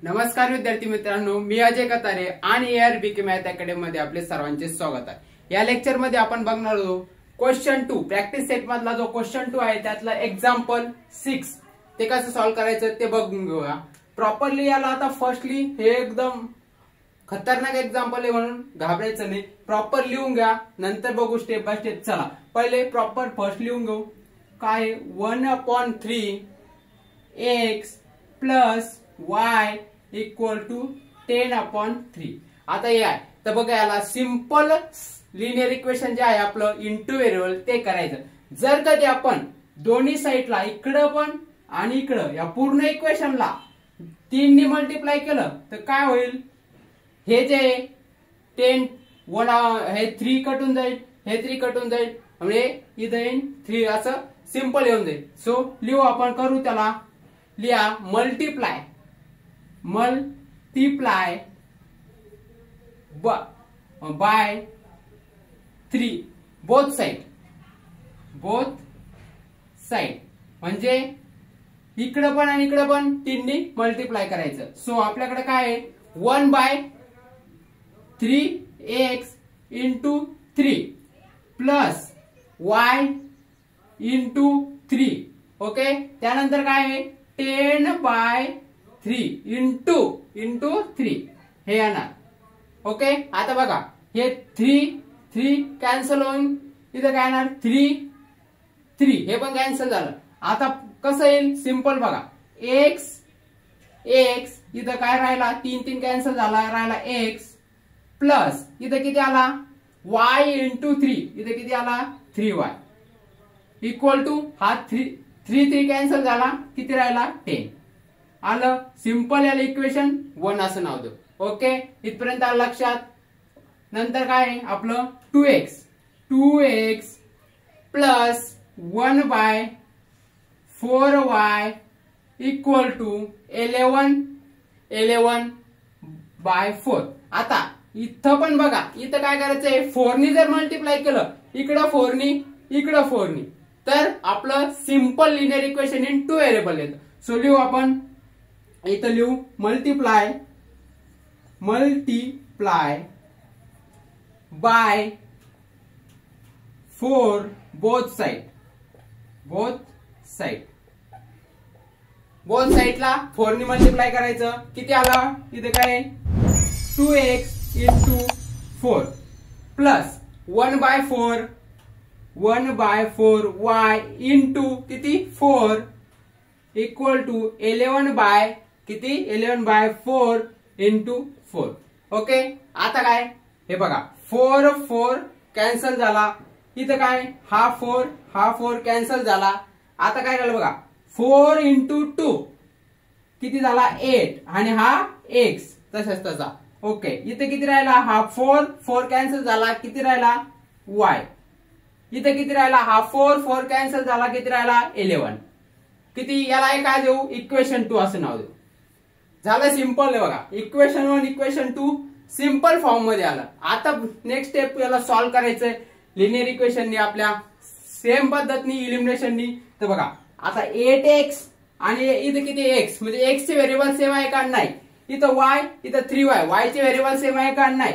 नमस्कार विद्यार्थी मित्रांनो, मी अजय कतारे आणि ARBK मॅथ अकॅडमी मध्ये आपले सर्वांचे स्वागत आहे। या लेक्चर मध्ये आपण बघणार आहोत क्वेश्चन 2 प्रॅक्टिस सेट मधला जो क्वेश्चन 2 आहे त्यातला एक्झाम्पल 6 ते कसं सॉल्व्ह करायचं ते बघून घेऊया प्रॉपरली। याला आता फर्स्टली हे एकदम खतरनाक एक्झाम्पल आहे म्हणून घाबरायचं नाही, प्रॉपर लिहून घ्या, नंतर बघू स्टेप बाय स्टेप। चला पहिले प्रॉपर फर्स्ट लिहून घेऊ। काय 1/3 x plus y equal to 10/3। आता हे आहे तर बघा, याला सिंपल लिनियर इक्वेशन जे आहे आपलं इंटू व्हेरिएबल ते करायचं। जर कधी आपण दोन्ही साइडला इकडं पण आणि इकडं या पूर्ण इक्वेशनला 3 ने मल्टिप्लाय केलं तर काय होईल, हे जे 10 हे 3 कटून जाईल, हे 3 कटून जाईल, म्हणजे इथं येईल 3 असं सिंपल येऊन जाईल। सो लिहू आपण, करू त्याला, लिहा मल्टिप्लाय बाय 3 बोथ साइड म्हणजे इकडं पण आणि इकडं पण 3 ने मल्टिप्लाय करायचं। सो आपल्याकडे काय आहे 1/3x into 3 plus y into 3। Okay, त्यानंतर काय आहे 10/3 इंटू 3 हे येणार। ओके, आता बघा हे 3 कॅन्सल होऊन इथं काय येणार 3 हे पण कॅन्सल झालं। आता कसं येईल सिंपल बघा, x इथं काय राहिला 3 कॅन्सल झाला, राहिला x प्लस इथं किती आला y इंटू 3, इथं किती आला 3y इक्वल टू हा 3 कॅन्सल झाला, किती राहिला 10 आलं। सिंपल याला इक्वेशन 1 असं नाव देऊ। ओके, इथपर्यंत आलं लक्षात। नंतर काय आहे आपलं 2x plus 1/4y equal to 11/4। आता इथं पण बघा, इथं काय करायचंय 4 ने जर मल्टिप्लाय केलं, इकडं 4 ने इकडं 4 ने, तर आपलं simple linear equation in 2 variable येतं। सो लिहू आपण, इथं लिहू मल्टिप्लाय बाय 4 बोथ साइडला 4 ने मल्टिप्लाय करायचं, किती आला इथे काय 2x into 4 plus 1/4y into किती 4 इक्वल टू 11/4 इंटू 4। ओके, आता काय हे बघा 4 कॅन्सल झाला, इथं काय हा 4 कॅन्सल झाला। आता काय झालं बघा 4 इंटू 2 किती झाला 8 आणि हा x तसाच तसा। ओके, इथे किती राहिला हा 4 कॅन्सल झाला, किती राहिला y, इथे किती राहिला हा 4 कॅन्सल झाला, किती राहिला 11, किती, याला काय देऊ इक्वेशन 2 असं नाव देऊ। झालं सिंपल आहे बघा, इक्वेशन 1 इक्वेशन 2 सिंपल फॉर्म मध्ये आलं। आता नेक्स्ट स्टेप याला सॉल्व्ह करायचंय लिनियर इक्वेशननी, आपल्या सेम पद्धतीने इलिमिनेशननी। तर बघा आता 8x आणि इथं किती x, म्हणजे x चे व्हेरिएबल सेम आहे का नाही, इथं y इथं 3y, y चे व्हेरिएबल सेम आहे का नाही।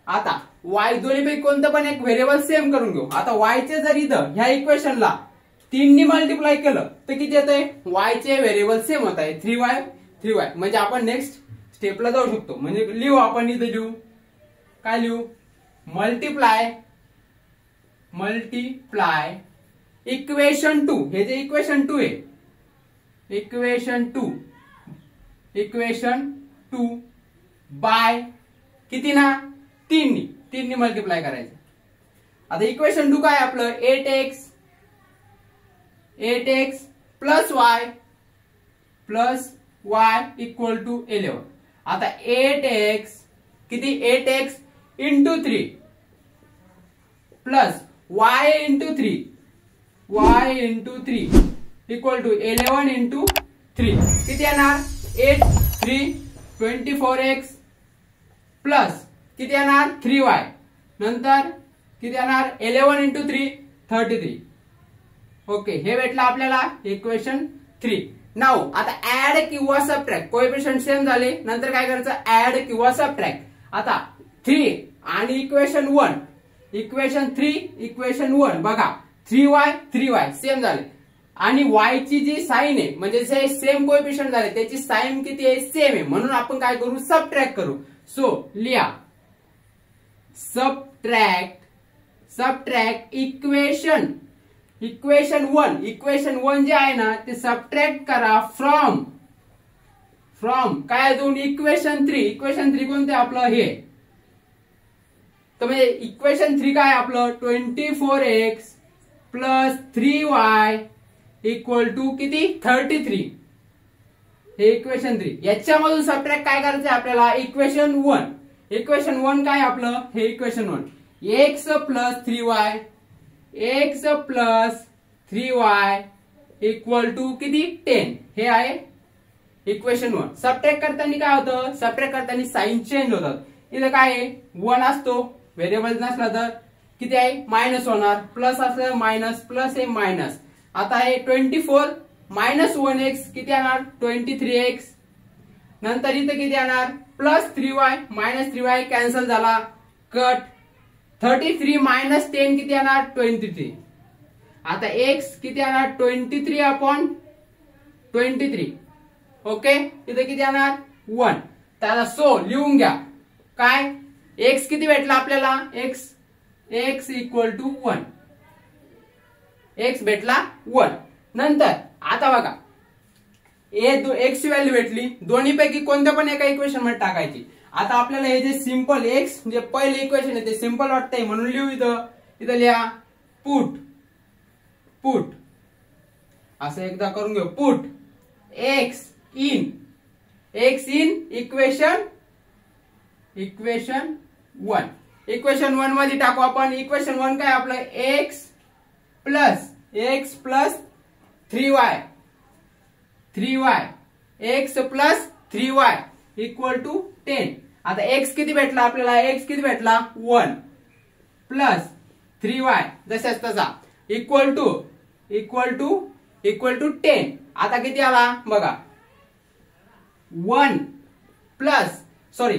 आता y दोन्हीपैकी कोणतं पण एक व्हेरिएबल सेम करून घेऊ। आता y चे जर इथं ह्या इक्वेशनला 3 ने मल्टिप्लाय केलं तर किती येतंय, y चे व्हेरिएबल सेम होत आहे 3y, म्हणजे आपण नेक्स्ट स्टेपला जाऊ शकतो। म्हणजे लिहू आपण, इथे लिहू काय लिहू मल्टिप्लाय इक्वेशन 2, हे जे इक्वेशन 2 आहे इक्वेशन 2 बाय किती ना 3 ने मल्टिप्लाय करायचं। आता इक्वेशन 2 काय आपलं 8x plus y equal to 11। आता 8x किती 8x into 3 plus y into 3 equal to 11 into 3 किती येणार 8 3 24x प्लस किती येणार 3y, नंतर किती येणार 11 इंटू 3 33। ओके, हे भेटलं आपल्याला इक्वेशन 3। नाव आता ऍड किंवा सबट्रॅक्ट, कोएफिशियंट सेम झाले, नंतर काय करायचं ऍड किंवा सबट्रॅक्ट. आता 3 आणि इक्वेशन 1, इक्वेशन 3 इक्वेशन 1 बघा 3y सेम झाले आणि y ची जी साइन आहे म्हणजे सेम कोएफिशियंट झाले त्याची साइन किती आहे सेम आहे, म्हणून आपण काय करू सबट्रॅक्ट करू. सो लिहा सबट्रॅक्ट इक्वेशन 1 जे आहे ना ते सबट्रॅक्ट करा फ्रॉम काय दोन इक्वेशन 3 कोणते आपलं हे, तर म्हणजे इक्वेशन 3 काय आपलं 24x plus 3y equal to किती 33, हे इक्वेशन 3. याच्यामधून सबट्रॅक्ट काय करायचं आपल्याला इक्वेशन 1 काय आपलं हे equation 1 x plus 3y equal to किती 10, हे आहे इक्वेशन 1. सबट्रॅक्ट करताना काय होतं, सबट्रॅक्ट करताना साइन चेंज होतात. इथं काय आहे 1 असतो, व्हेरिएबल नसला तर किती आहे मायनस होणार, प्लस असलं मायनस, प्लस आहे मायनस. आता आहे 24 मायनस 1x किती येणार 23x, नंतर इथं किती येणार plus 3y minus 3y cancel झाला कट, 33 मायनस 10 किती येणार 23. आता x किती येणार 23/23. ओके इथं किती येणार 1. त्याला सो लिहून घ्या काय x किती भेटला आपल्याला x इक्वल टू 1, x भेटला 1. नंतर आता बघा x ची व्हॅल्यू भेटली, दोन्ही पैकी कोणत्या पण एका इक्वेशन मध्ये टाकायची. आता आपल्याला हे जे सिंपल x म्हणजे पहिले इक्वेशन आहे ते सिंपल वाटतंय म्हणून लिहू इथं लिहा पुट असं एकदा करून घेऊ put x in equation 1. Equation 1 मध्ये टाकू आपण. इक्वेशन 1 काय आपलं x plus 3y x plus 3y equal to 10. आता x किती भेटला आपल्याला 1 प्लस 3y जशाच तसा इक्वल टू 10. आता किती आला बघा 1 प्लस सॉरी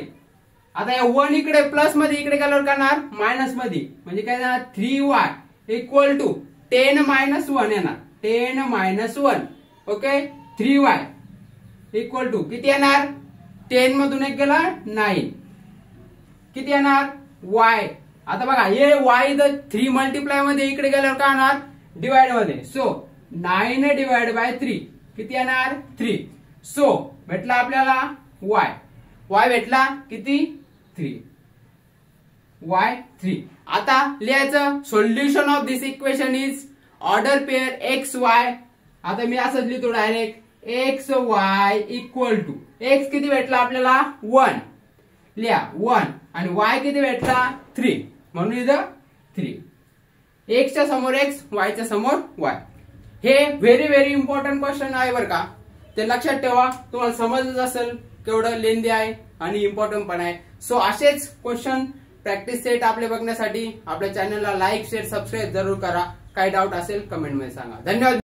आता या 1 इकडे प्लस मध्ये इकडे गेल्यावर करणार मायनस मध्ये म्हणजे काय जाणार 3y इक्वल टू 10 मायनस 1 येणार 10 minus 1. Okay 3y equal to किती येणार 10 मधून एक गेला 9 किती येणार y. आता बघा हे y इथं 3 मल्टिप्लाय मध्ये इकडे गेल्यावर काय होणार डिवाइड मध्ये. सो 9 डिवाइड बाय 3 किती येणार 3. सो भेटला आपल्याला y भेटला किती 3 y3. आता लिहायचं solution of this equation is order pair x y. आता मी असंच लिहितो direct x y equal to x किती भेटला आपल्याला 1 लिहा 1 आणि y किती भेटला 3 म्हणून इथं 3. x च्या समोर x y च्या समोर y. हे व्हेरी इम्पॉर्टंट क्वेश्चन आहे बरं का, ते लक्षात ठेवा. तुम्हाला समजच असेल केवढं लेंदी आहे आणि इम्पॉर्टंट पण आहे. सो असेच क्वेश्चन प्रॅक्टिस सेट आपले बघण्यासाठी आपल्या चॅनलला लाईक शेअर सबस्क्राईब जरूर करा. काही डाऊट असेल कमेंट मध्ये सांगा. धन्यवाद.